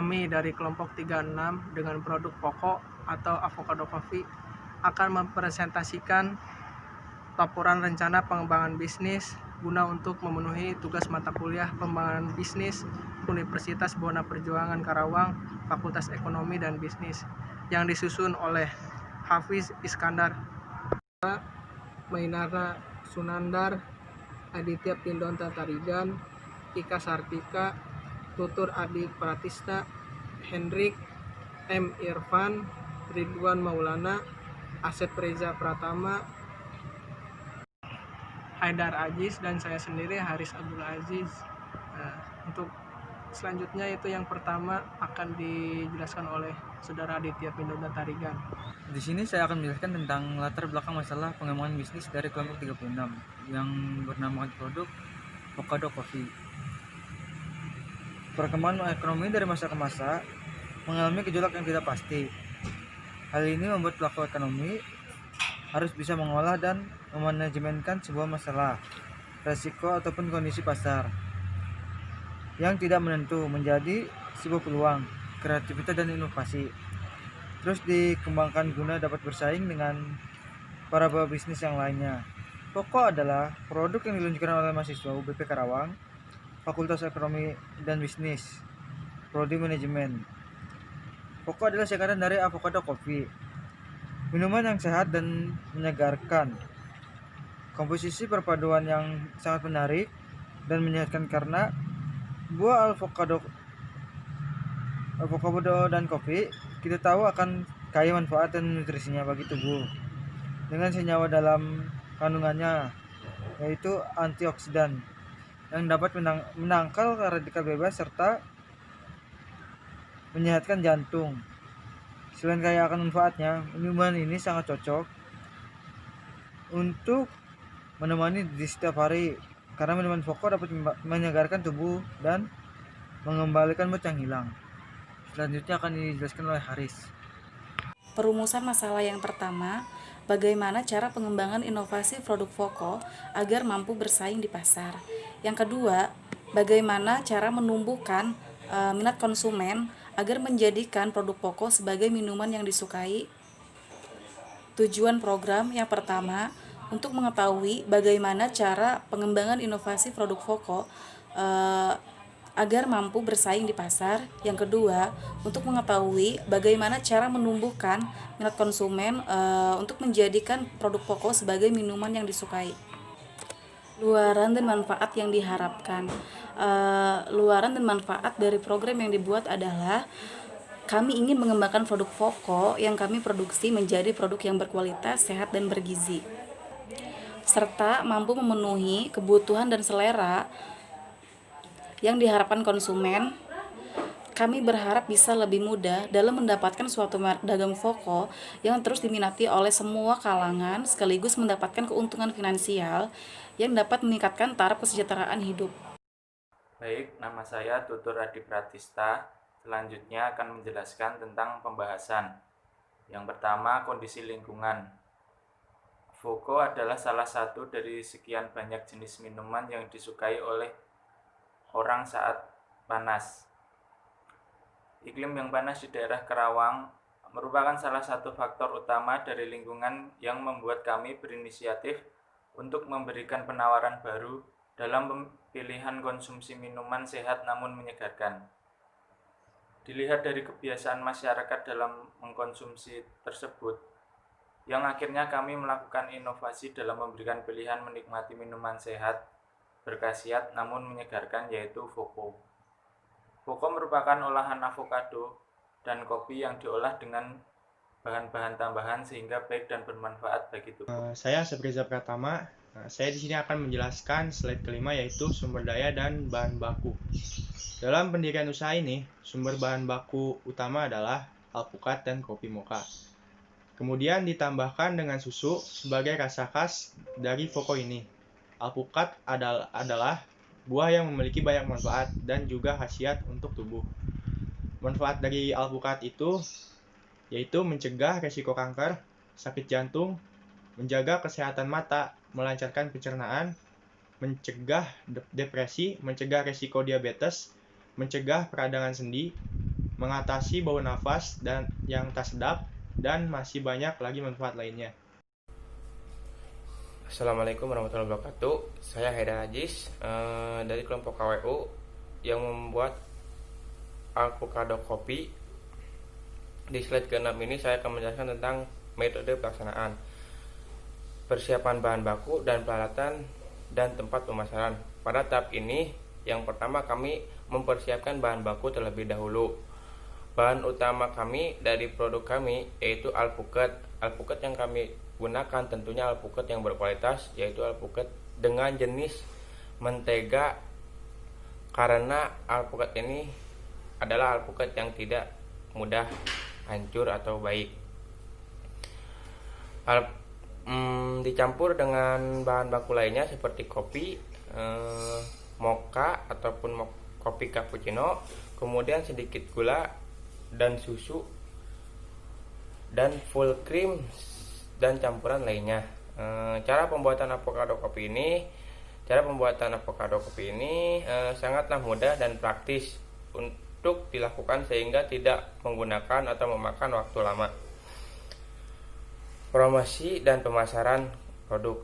kami dari kelompok 36 dengan produk pokok atau Avocado Coffee akan mempresentasikan laporan rencana pengembangan bisnis guna untuk memenuhi tugas mata kuliah pengembangan bisnis Universitas Buana Perjuangan Karawang, Fakultas Ekonomi dan Bisnis, yang disusun oleh Hafiz Iskandar, Mainara Sunandar, Aditya Pindonta Tarigan, Ika Sartika, Tutur Adi Pratista, Hendrik M. Irfan, Ridwan Maulana, Asep Reza Pratama, Haidar Aziz, dan saya sendiri Haris Abdul Aziz. Untuk selanjutnya itu yang pertama akan dijelaskan oleh Saudara Aditya Pindonta Tarigan. Di sini saya akan menjelaskan tentang latar belakang masalah pengembangan bisnis dari kelompok 36 yang bernamakan produk Avocado Coffee. Perkembangan ekonomi dari masa ke masa mengalami gejolak yang tidak pasti. Hal ini membuat pelaku ekonomi harus bisa mengolah dan memanajemenkan sebuah masalah, resiko ataupun kondisi pasar yang tidak menentu menjadi sebuah peluang, kreativitas dan inovasi. Terus dikembangkan guna dapat bersaing dengan para bisnis yang lainnya. Pokok adalah produk yang diluncurkan oleh mahasiswa UBP Karawang, Fakultas Ekonomi dan Bisnis, Prodi Manajemen. Pokok adalah singkatan dari Avocado Coffee, minuman yang sehat dan menyegarkan. Komposisi perpaduan yang sangat menarik dan menyehatkan karena buah avocado dan kopi kita tahu akan kaya manfaat dan nutrisinya bagi tubuh dengan senyawa dalam kandungannya, yaitu antioksidan yang dapat menangkal radikal bebas serta menyehatkan jantung. Selain kaya akan manfaatnya, minuman ini sangat cocok untuk menemani di setiap hari karena minuman pokok dapat menyegarkan tubuh dan mengembalikan mood yang hilang. Selanjutnya akan dijelaskan oleh Haris. Perumusan masalah yang pertama, bagaimana cara pengembangan inovasi produk Voco agar mampu bersaing di pasar. Yang kedua, bagaimana cara menumbuhkan minat konsumen agar menjadikan produk Voco sebagai minuman yang disukai. Tujuan program yang pertama, untuk mengetahui bagaimana cara pengembangan inovasi produk Voco agar mampu bersaing di pasar. Yang kedua, untuk mengetahui bagaimana cara menumbuhkan minat konsumen untuk menjadikan produk Voco sebagai minuman yang disukai. Luaran dan manfaat yang diharapkan. Luaran dan manfaat dari program yang dibuat adalah kami ingin mengembangkan produk Voco yang kami produksi menjadi produk yang berkualitas, sehat, dan bergizi, serta mampu memenuhi kebutuhan dan selera yang diharapkan konsumen. Kami berharap bisa lebih mudah dalam mendapatkan suatu merek dagang Voco yang terus diminati oleh semua kalangan, sekaligus mendapatkan keuntungan finansial yang dapat meningkatkan taraf kesejahteraan hidup. Baik, nama saya Tutur Adi Pratista. Selanjutnya akan menjelaskan tentang pembahasan. Yang pertama, kondisi lingkungan. Voco adalah salah satu dari sekian banyak jenis minuman yang disukai oleh orang saat panas. Iklim yang panas di daerah Karawang merupakan salah satu faktor utama dari lingkungan yang membuat kami berinisiatif untuk memberikan penawaran baru dalam pilihan konsumsi minuman sehat namun menyegarkan. Dilihat dari kebiasaan masyarakat dalam mengkonsumsi tersebut, yang akhirnya kami melakukan inovasi dalam memberikan pilihan menikmati minuman sehat, berkhasiat namun menyegarkan, yaitu Voco. Voco merupakan olahan avocado dan kopi yang diolah dengan bahan-bahan tambahan sehingga baik dan bermanfaat bagi tubuh. Saya Asep Reza Pratama. Saya di sini akan menjelaskan slide kelima, yaitu sumber daya dan bahan baku. Dalam pendirian usaha ini, sumber bahan baku utama adalah alpukat dan kopi mocha. Kemudian ditambahkan dengan susu sebagai rasa khas dari Voco ini. Alpukat adalah buah yang memiliki banyak manfaat dan juga khasiat untuk tubuh. Manfaat dari alpukat itu yaitu mencegah resiko kanker, sakit jantung, menjaga kesehatan mata, melancarkan pencernaan, mencegah depresi, mencegah resiko diabetes, mencegah peradangan sendi, mengatasi bau nafas dan yang tak sedap, dan masih banyak lagi manfaat lainnya. Assalamualaikum warahmatullahi wabarakatuh. Saya Haidar Ajis dari kelompok KWU yang membuat avocado kopi. Di slide ke-6 ini saya akan menjelaskan tentang metode pelaksanaan, persiapan bahan baku dan peralatan, dan tempat pemasaran. Pada tahap ini, yang pertama kami mempersiapkan bahan baku terlebih dahulu. Bahan utama kami dari produk kami yaitu alpukat. Alpukat yang kami gunakan tentunya alpukat yang berkualitas, yaitu alpukat dengan jenis mentega, karena alpukat ini adalah alpukat yang tidak mudah hancur atau baik. Dicampur dengan bahan baku lainnya seperti kopi, mocha ataupun kopi cappuccino, kemudian sedikit gula dan susu dan full cream dan campuran lainnya. Cara pembuatan avocado kopi ini sangatlah mudah dan praktis untuk dilakukan sehingga tidak menggunakan atau memakan waktu lama. Promosi dan pemasaran produk.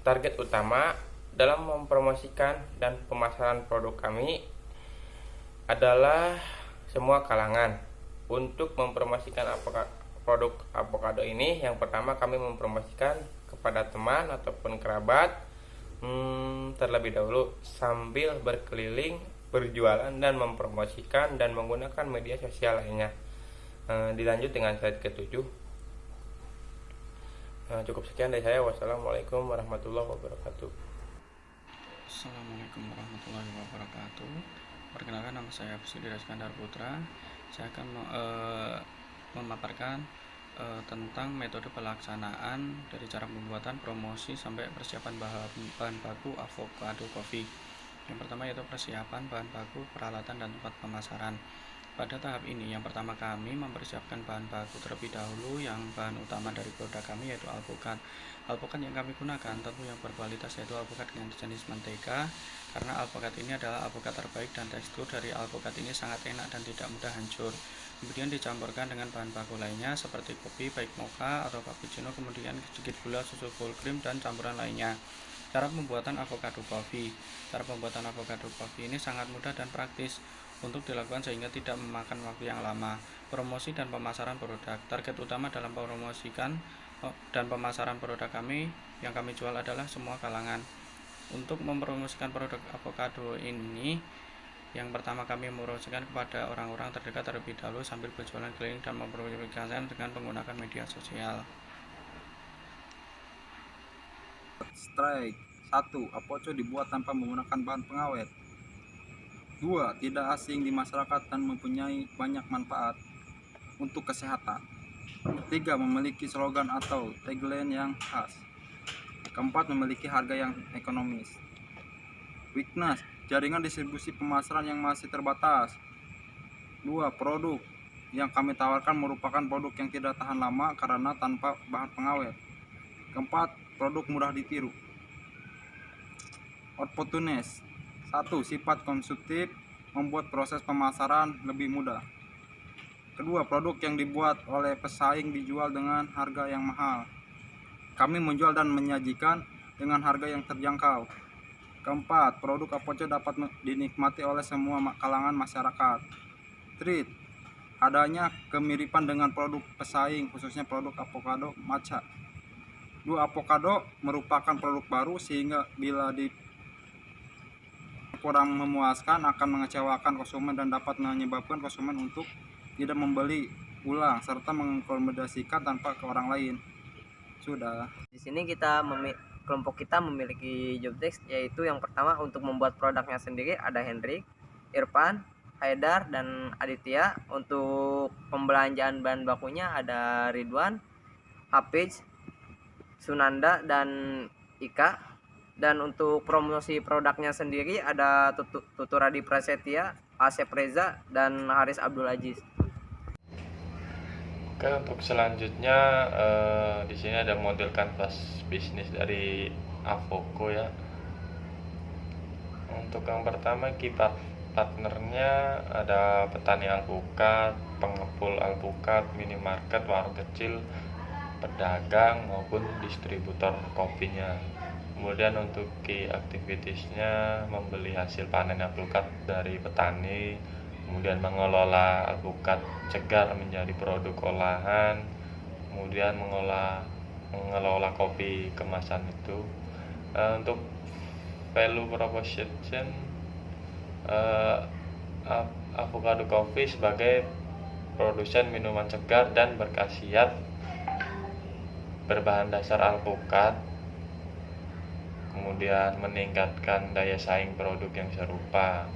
Target utama dalam mempromosikan dan pemasaran produk kami adalah semua kalangan. Untuk mempromosikan produk avocado ini, yang pertama kami mempromosikan kepada teman ataupun kerabat terlebih dahulu, sambil berkeliling, berjualan, dan mempromosikan dan menggunakan media sosial lainnya. Dilanjut dengan slide ke-7. Cukup sekian dari saya. Wassalamualaikum warahmatullahi wabarakatuh. Assalamualaikum warahmatullahi wabarakatuh. Perkenalkan, nama saya Fusili Raskandar Putra. Saya akan memaparkan tentang metode pelaksanaan dari cara pembuatan, promosi, sampai persiapan bahan baku avocado coffee. Yang pertama yaitu persiapan bahan baku, peralatan, dan tempat pemasaran. Pada tahap ini, yang pertama kami mempersiapkan bahan baku terlebih dahulu. Yang bahan utama dari produk kami yaitu alpukat. Alpukat yang kami gunakan tentu yang berkualitas, yaitu alpukat dengan jenis mentega, karena alpukat ini adalah alpukat terbaik dan tekstur dari alpukat ini sangat enak dan tidak mudah hancur. Kemudian dicampurkan dengan bahan baku lainnya seperti kopi baik mocha atau cappuccino, kemudian sedikit gula, susu full cream, dan campuran lainnya. Cara pembuatan avocado coffee. Cara pembuatan avocado coffee ini sangat mudah dan praktis untuk dilakukan sehingga tidak memakan waktu yang lama. Promosi dan pemasaran produk. Target utama dalam promosikan dan pemasaran produk kami yang kami jual adalah semua kalangan. Untuk mempromosikan produk avocado ini, yang pertama kami mempromosikan kepada orang-orang terdekat terlebih dahulu sambil berjualan keliling dan mempromosikan dengan menggunakan media sosial. Strike 1. Avocado dibuat tanpa menggunakan bahan pengawet. 2. Tidak asing di masyarakat dan mempunyai banyak manfaat untuk kesehatan. 3. Memiliki slogan atau tagline yang khas. 4. Memiliki harga yang ekonomis. Weakness, jaringan distribusi pemasaran yang masih terbatas. 2. Produk yang kami tawarkan merupakan produk yang tidak tahan lama karena tanpa bahan pengawet. 4. Produk mudah ditiru. Opportunist. 1. Sifat konsumtif, membuat proses pemasaran lebih mudah. 2. Produk yang dibuat oleh pesaing dijual dengan harga yang mahal. Kami menjual dan menyajikan dengan harga yang terjangkau. 4. Produk avocado dapat dinikmati oleh semua kalangan masyarakat. 3. Adanya kemiripan dengan produk pesaing, khususnya produk avocado matcha. 2. Avocado merupakan produk baru sehingga bila kurang memuaskan akan mengecewakan konsumen dan dapat menyebabkan konsumen untuk tidak membeli ulang serta mengakomodasikan tanpa ke orang lain. Sudah. Di sini kelompok kita memiliki job desk, yaitu yang pertama untuk membuat produknya sendiri ada Hendrik, Irfan, Haidar, dan Aditya. Untuk pembelanjaan bahan bakunya ada Ridwan, Hafiz, Sunanda, dan Ika. Dan untuk promosi produknya sendiri ada Tutur Adi Prasetya, Asep Reza, dan Haris Abdul Aziz. Oke, untuk selanjutnya di sini ada model kanvas bisnis dari Avoco ya. Untuk yang pertama kita partnernya ada petani alpukat, pengepul alpukat, minimarket, warung kecil, pedagang maupun distributor kopinya. Kemudian untuk key activitiesnya membeli hasil panen alpukat dari petani, kemudian mengelola alpukat segar menjadi produk olahan, kemudian mengelola kopi kemasan itu. Untuk value proposition, Avocado Coffee sebagai produsen minuman segar dan berkhasiat berbahan dasar alpukat, kemudian meningkatkan daya saing produk yang serupa.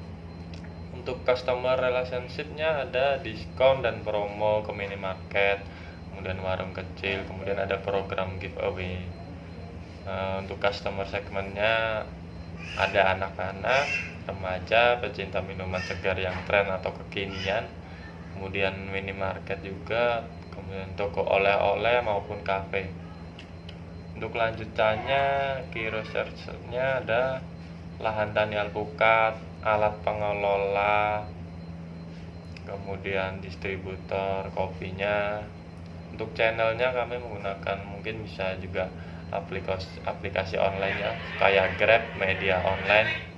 Untuk customer relationship-nya ada diskon dan promo ke minimarket, kemudian warung kecil, kemudian ada program giveaway. Untuk customer segmennya ada anak-anak, remaja, pecinta minuman segar yang tren atau kekinian, kemudian minimarket juga, kemudian toko oleh-oleh maupun kafe. Untuk lanjutannya, key research-nya ada lahan tani alpukat, alat pengelola, kemudian distributor kopinya. Untuk channelnya kami menggunakan mungkin bisa juga aplikasi online ya, kayak Grab, media online.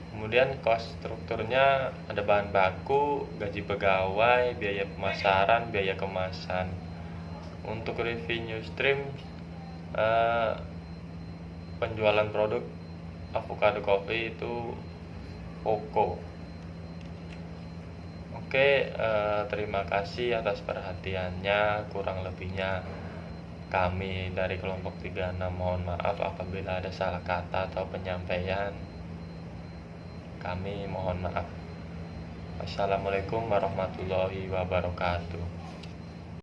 Kemudian cost strukturnya ada bahan baku, gaji pegawai, biaya pemasaran, biaya kemasan. Untuk revenue stream, penjualan produk Avocado Coffee itu Voco. Oke, terima kasih atas perhatiannya. Kurang lebihnya kami dari kelompok 36 mohon maaf apabila ada salah kata atau penyampaian. Kami mohon maaf. Wassalamualaikum warahmatullahi wabarakatuh.